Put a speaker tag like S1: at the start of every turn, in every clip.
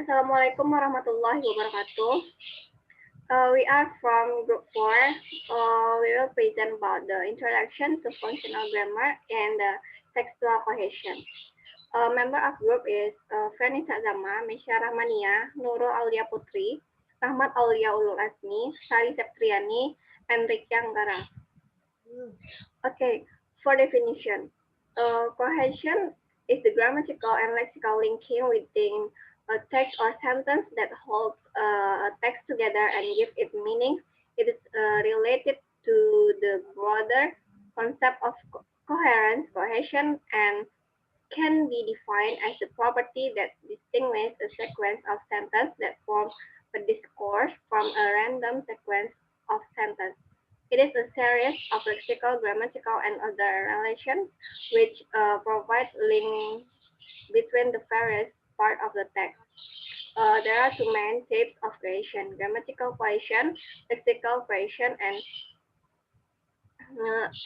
S1: Assalamualaikum warahmatullahi wabarakatuh. We are from group 4. We will present about the introduction to functional grammar and textual cohesion. Member of group is Firanisa Atzama, Meisha Rahmania, Nurul, Aulia, Putri, Rahmad, Aulia, Ulul, Azmi, Sari Septriyani, and Riki Anggara. Okay, for definition, cohesion is the grammatical and lexical linking within a text or sentence that holds a text together and gives it meaning. It is related to the broader concept of coherence, cohesion, and can be defined as the property that distinguishes a sequence of sentences that form a discourse from a random sequence of sentences. It is a series of lexical, grammatical, and other relations which provide link between the various parts of the text. There are two main types of cohesion: grammatical cohesion, lexical cohesion,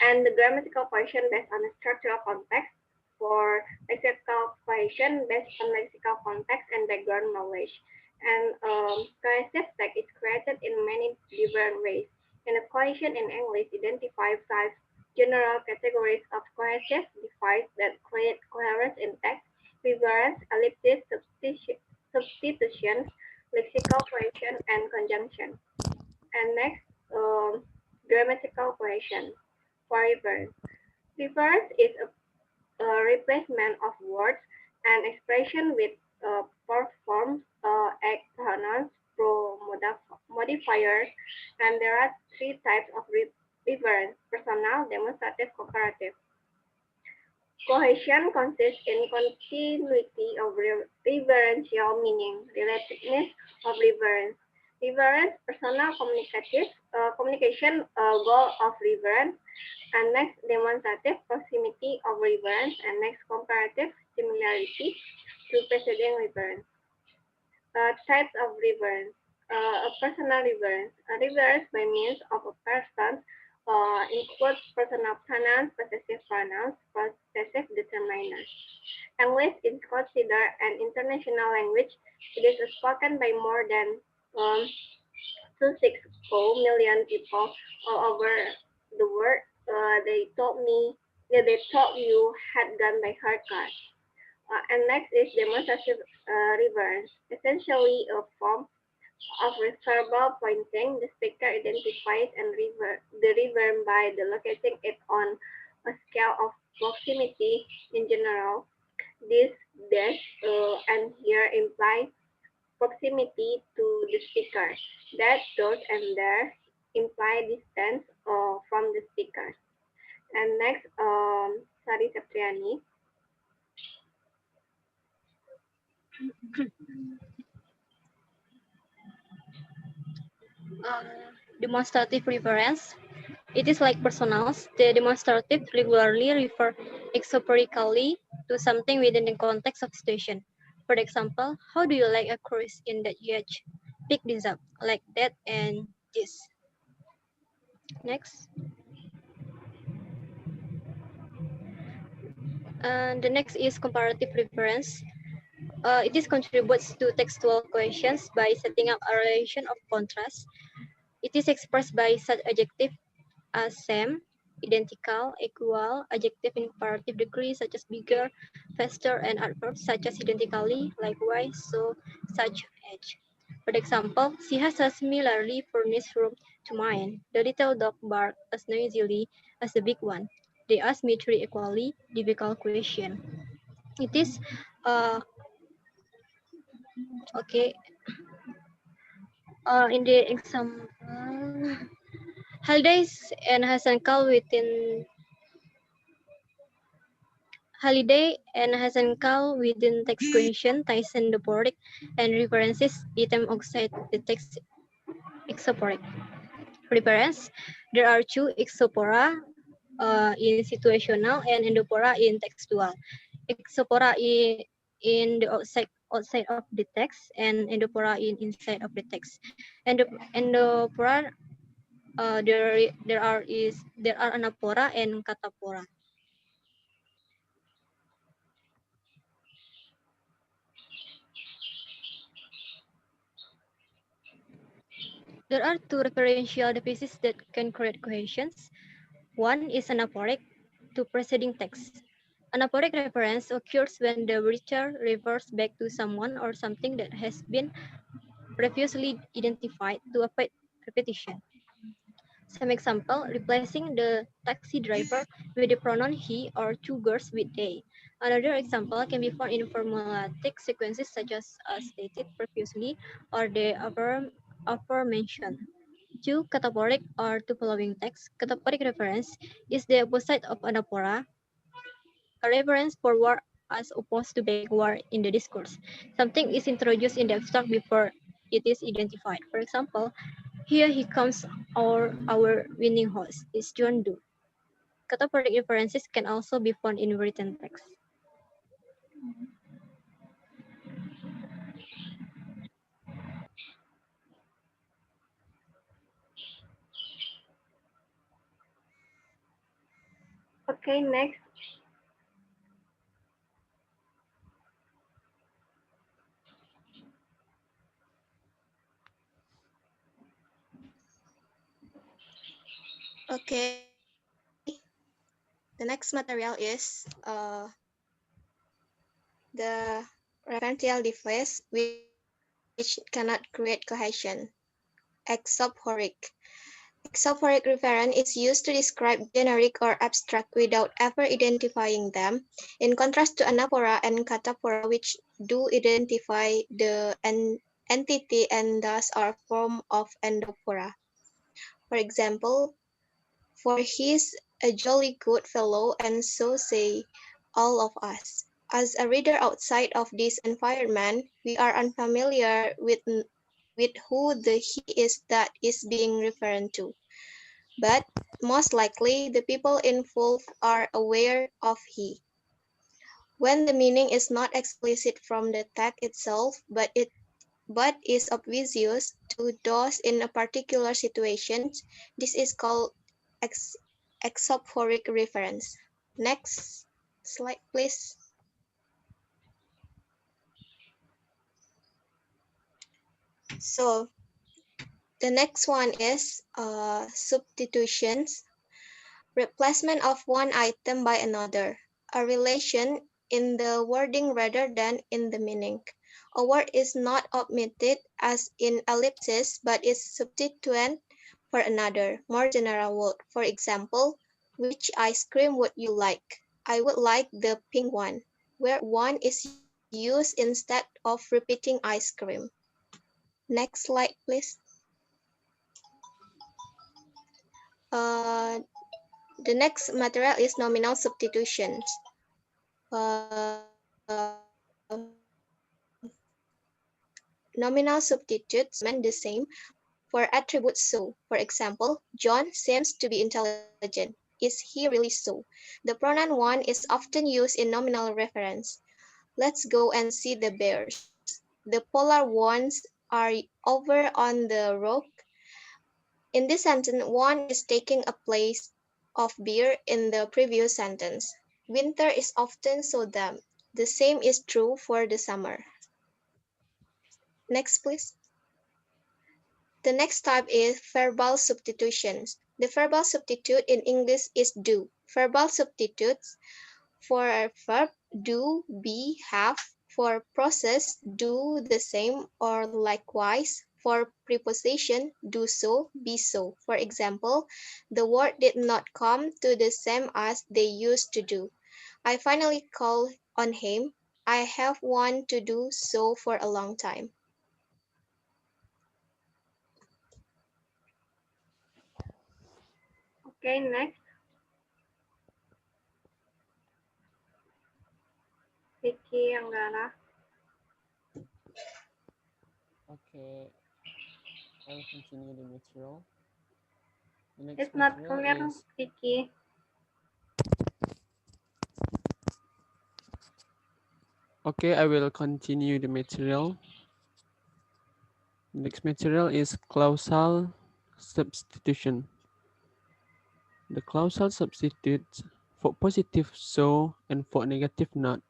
S1: and the grammatical cohesion based on the structural context. For lexical cohesion based on lexical context and background knowledge. And cohesive text is created in many different ways. And the cohesion in English identifies 5 general categories of cohesive devices that create coherence in text: reference, ellipsis, substitutions, lexical cohesion, and conjunction. And next, grammatical cohesion. For reference, reference is a replacement of words and expression with forms, pronouns, modifiers, and there are 3 types of reference: personal, demonstrative, comparative. Cohesion consists in continuity of referential meaning, relatedness of reference. Reference, personal communication, goal of reference, and next demonstrative, proximity of reference, and next comparative, similarity to preceding reference. Types of reference. A personal reference. A reference by means of a person includes personal pronouns, possessive pronouns, possessive determiners. English is considered an international language. It is spoken by more than 260 million people all over the world. They told you had gone by her car. And next is demonstrative reference. Essentially a form of verbal pointing. The speaker identifies and the reverb by locating it on a scale of proximity in general. This dash and here imply proximity to the speaker. That, those, and there imply distance from the speaker. And next, Sari Septriyani.
S2: Demonstrative reference. It is like personals. The demonstrative regularly refer exoperically to something within the context of situation. For example, how do you like a cruise in that yacht? Pick this up, like that and this. Next. And the next is comparative reference. It is contributes to textual cohesions by setting up a relation of contrast. It is expressed by such adjective as same, identical, equal, adjective in comparative degree such as bigger, faster, and adverbs such as identically, likewise, so, such, as. For example, she has a similarly furnished room to mine. The little dog barked as noisily as the big one. They asked me three equally difficult questions. It is okay. In the example, holidays and Hasan Kal within Holiday and Hasan Kal within text cohesion, Tyson the Poric, and references item outside the text exoporic. Reference, there are 2 exopora in situational and endopora in textual. Exopora in the outside of the text and endopora in inside of the text. And endopora there are anapora and catapora. There are two referential deficits that can create cohesions. One is anaphoric to preceding text. Anaphoric reference occurs when the reader refers back to someone or something that has been previously identified to avoid repetition. Some example, replacing the taxi driver with the pronoun he or two girls with they. Another example can be found in formulatic sequences such as stated previously or the aforementioned. Two cataphoric or two following text. Cataphoric reference is the opposite of anaphora, a reference forward as opposed to backward in the discourse. Something is introduced in the abstract before it is identified. For example, here he comes, our winning horse is John Doe. Cataphoric references can also be found in written text.
S1: Okay, next.
S3: Okay, the next material is the referential defects which cannot create cohesion. Exophoric. Exophoric reference is used to describe generic or abstract without ever identifying them, in contrast to anaphora and cataphora, which do identify the entity and thus are form of endophora. For example, for he's a jolly good fellow, and so say all of us. As a reader outside of this environment, we are unfamiliar with who the he is that is being referred to. But most likely, the people involved are aware of he. When the meaning is not explicit from the text itself, but is obvious to those in a particular situation, this is called exophoric reference. Next slide, please. So the next one is substitutions, replacement of one item by another, a relation in the wording rather than in the meaning. A word is not omitted as in ellipses, but is substituted for another, more general word. For example, which ice cream would you like? I would like the pink one, where one is used instead of repeating ice cream. Next slide, please. Uh, the next material is nominal substitutions. Nominal substitutes mean the same for attributes so. For example, John seems to be intelligent. Is he really so? The pronoun one is often used in nominal reference. Let's go and see the bears. The polar ones are over on the rock. In this sentence, one is taking a place of bear in the previous sentence. Winter is often so damp. The same is true for the summer. Next, please. The next type is verbal substitutions. The verbal substitute in English is do. Verbal substitutes for a verb do, be, have, for process do the same or likewise, for preposition do so, be so. For example, the word did not come to the same as they used to do. I finally called on him. I have wanted to do so for a long time.
S1: Okay, next. Riki Anggara.
S4: Okay, I'll continue the material. The next
S1: It's not
S4: material
S1: clear,
S4: is
S1: Riki.
S4: okay. I will continue the material. The next material is clausal substitution. The clausal substitutes for positive so and for negative not.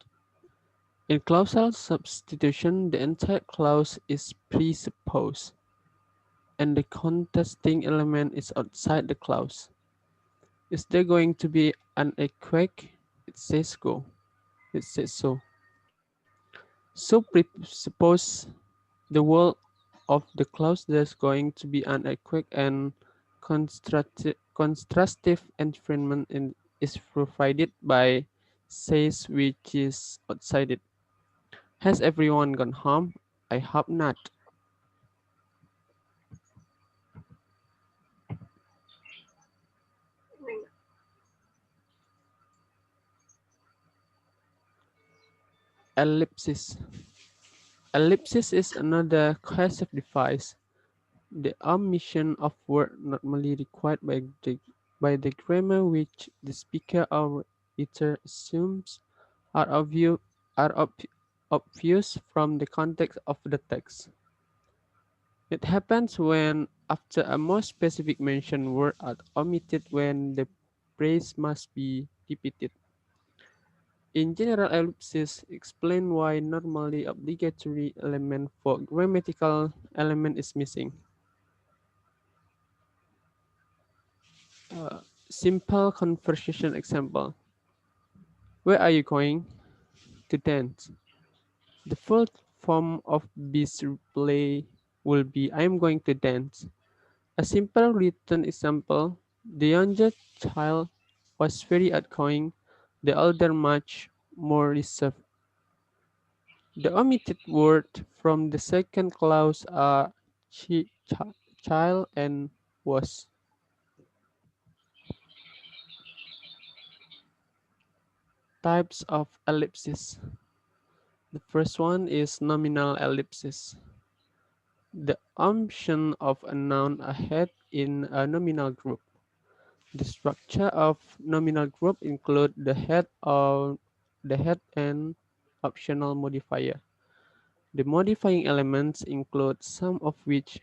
S4: In clausal substitution, the entire clause is presupposed. and the contesting element is outside the clause. Is there going to be an earthquake? It says go. It says so. So suppose the wall of the clause there's going to be an earthquake and contrastive environment is provided by says which is outside it. Has everyone gone home? I hope not. Ellipsis. Ellipsis is another cohesive device. The omission of word normally required by the grammar which the speaker or editor assumes are obvious from the context of the text. It happens when, after a more specific mention, words are omitted when the phrase must be repeated. In general, ellipses explain why normally obligatory element for grammatical element is missing. Simple conversation example. Where are you going? To dance. The full form of this replay will be I am going to dance. A simple written example. The younger child was very outgoing, the older much more reserved. The omitted word from the second clause are child and was. Types of ellipses. The first one is nominal ellipsis. The omission of a noun ahead in a nominal group. The structure of nominal group include the head and optional modifier. The modifying elements include some of which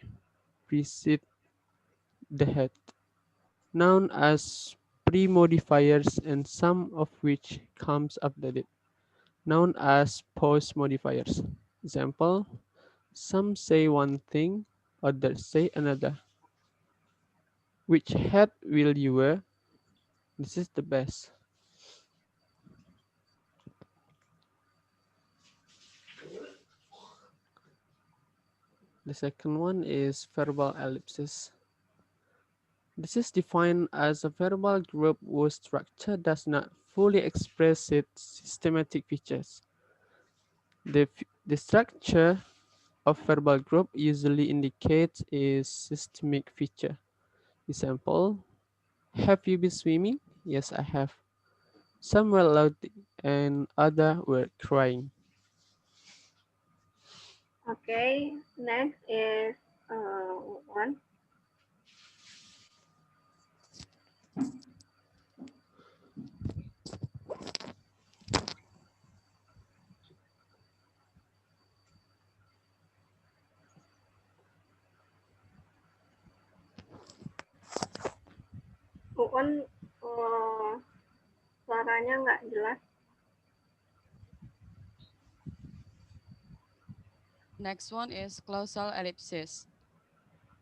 S4: precede the head, known as pre-modifiers, and some of which comes after it, known as post-modifiers. Example, some say one thing, others say another. Which hat will you wear? This is the best. The second one is verbal ellipsis. This is defined as a verbal group whose structure does not fully express its systematic features. The structure of verbal group usually indicates a systemic feature. Example, have you been swimming? Yes, I have. Some were laughing and others were crying.
S1: Okay, next is one. One suaranya nggak jelas.
S5: Next one is clausal ellipsis.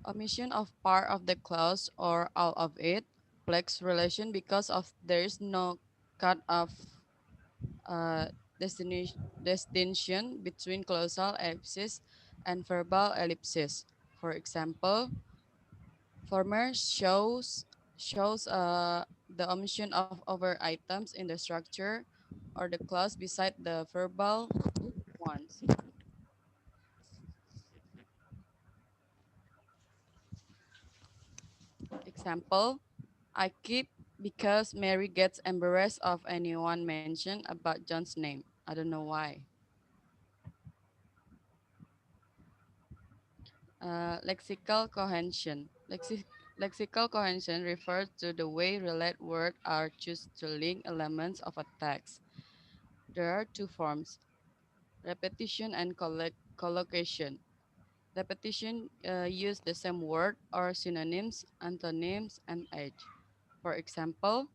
S5: Omission of part of the clause or all of it lacks relation because of there is no cut of uh, distinction between clausal ellipsis and verbal ellipsis. For example, former shows the omission of over items in the structure or the clause beside the verbal ones. Example, I keep because Mary gets embarrassed of anyone mention about John's name. I don't know why. Lexical cohesion. Lexical cohesion refers to the way related words are chosen to link elements of a text. There are two forms, repetition and collocation. Repetition use the same word or synonyms, antonyms, and age. For example,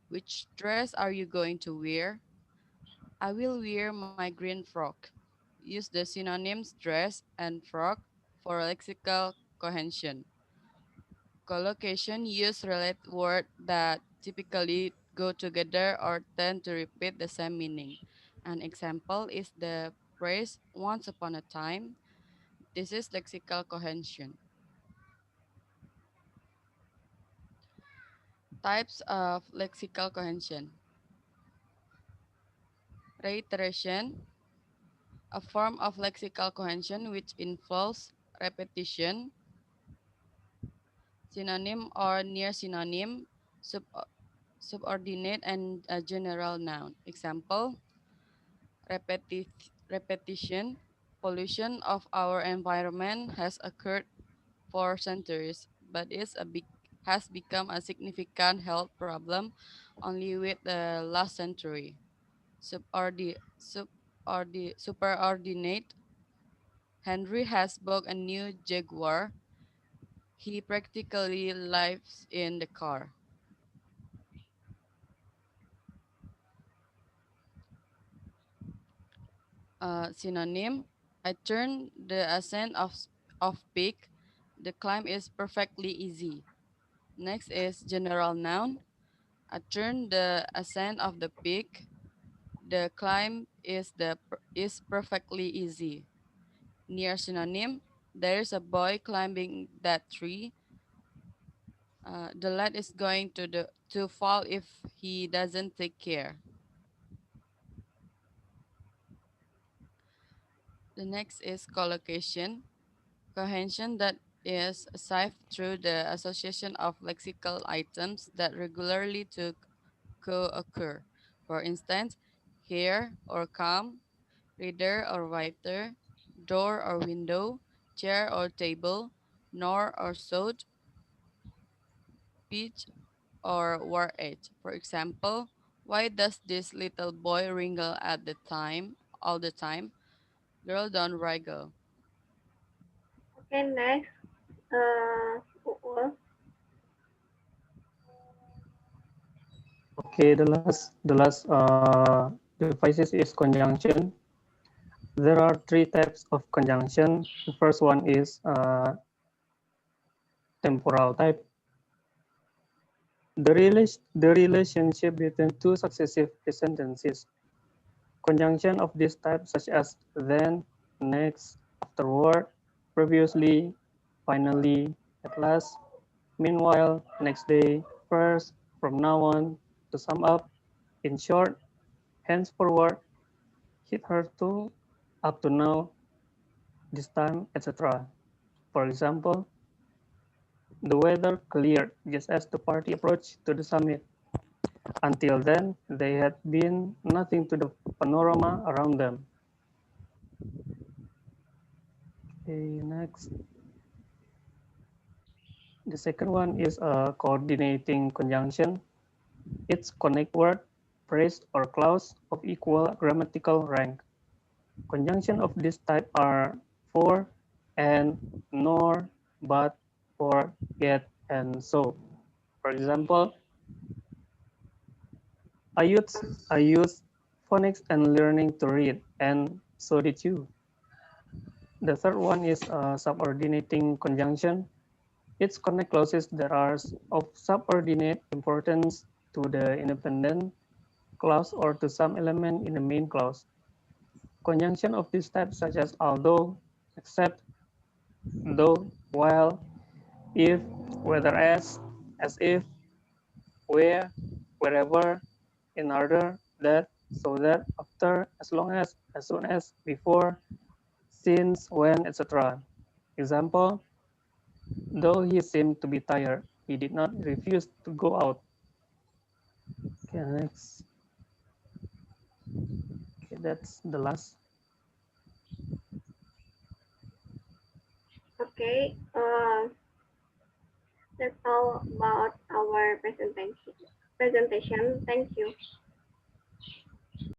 S5: which dress are you going to wear? I will wear my green frock. Use the synonyms dress and frock for lexical cohesion. Collocation use related words that typically go together or tend to repeat the same meaning. An example is the phrase once upon a time. This is lexical cohesion. Types of lexical cohesion. Reiteration, a form of lexical cohesion which involves repetition, synonym or near synonym, subordinate and a general noun. Example, repetition, pollution of our environment has occurred for centuries, but has become a significant health problem only with the last century. Superordinate, Henry has bought a new Jaguar. He practically lives in the car. Synonym, I turned the ascent of peak. The climb is perfectly easy. Next is general noun. I turned the ascent of the peak. The climb is perfectly easy. Near synonym, there is a boy climbing that tree. The lad is going to fall if he doesn't take care. The next is collocation. Cohesion that is achieved through the association of lexical items that regularly to co-occur. For instance, here or come, reader or writer, door or window, chair or table, nor or sought, pitch or war edge. For example, why does this little boy wriggle at the time, all the time? Girl, don't wriggle.
S1: Okay, next, Uul.
S6: Okay, the last devices is conjunction. There are three types of conjunction. The first one is temporal type. The relationship between two successive sentences. Conjunction of this type, such as then, next, afterward, previously, finally, at last, meanwhile, next day, first, from now on, to sum up, in short, henceforward, hitherto, up to now, this time, etc. For example, the weather cleared just as the party approached to the summit. Until then, there had been nothing to the panorama around them. Okay, next. The second one is a coordinating conjunction. It's connect word, phrase, or clause of equal grammatical rank. Conjunction of this type are for, and, nor, but, for, yet, and so. For example, I use phonics and learning to read, and so did you. The third one is subordinating conjunction. It's connect clauses that are of subordinate importance to the independent clause or to some element in the main clause. Conjunction of this type, such as although, except, though, while, if, whether as if, where, wherever, in order, that, so that, after, as long as soon as, before, since, when, etc. Example, though he seemed to be tired, he did not refuse to go out. Okay, next. Okay, that's the last.
S1: Okay, that's all about our presentation. Thank you.